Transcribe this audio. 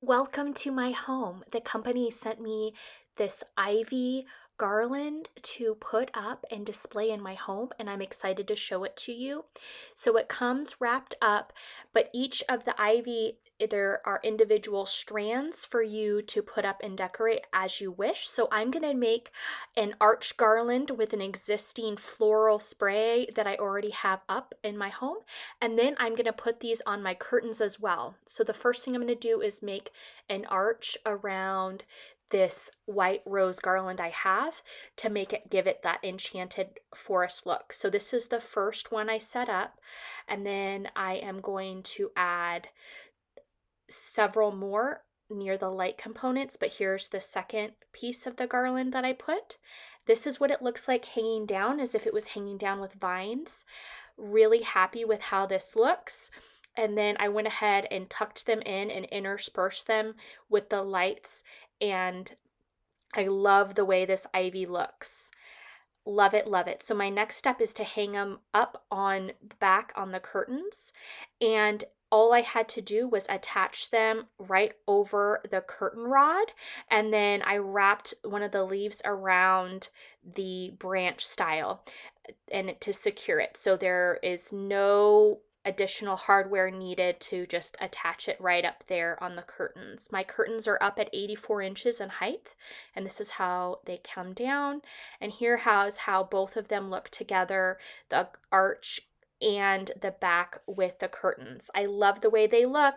Welcome to my home. The company sent me this ivy garland to put up and display in my home, and I'm excited to show it to you. So it comes wrapped up, but each of the ivy, there are individual strands for you to put up and decorate as you wish. So I'm going to make an arch garland with an existing floral spray that I already have up in my home. And then I'm going to put these on my curtains as well. So the first thing I'm going to do is make an arch around this white rose garland I have to give it that enchanted forest look. So this is the first one I set up, and then I am going to add several more near the light components, but here's the second piece of the garland that I put. This is what it looks like hanging down, as if it was hanging down with vines. Really happy with how this looks. And then I went ahead and tucked them in and interspersed them with the lights, and I love the way this ivy looks. Love it, love it. So my next step is to hang them up on back on the curtains, and all I had to do was attach them right over the curtain rod, and then I wrapped one of the leaves around the branch style and to secure it. So there is no additional hardware needed to just attach it right up there on the curtains. My curtains are up at 84 inches in height, and this is how they come down. And here is how both of them look together, the arch and the back with the curtains. I love the way they look.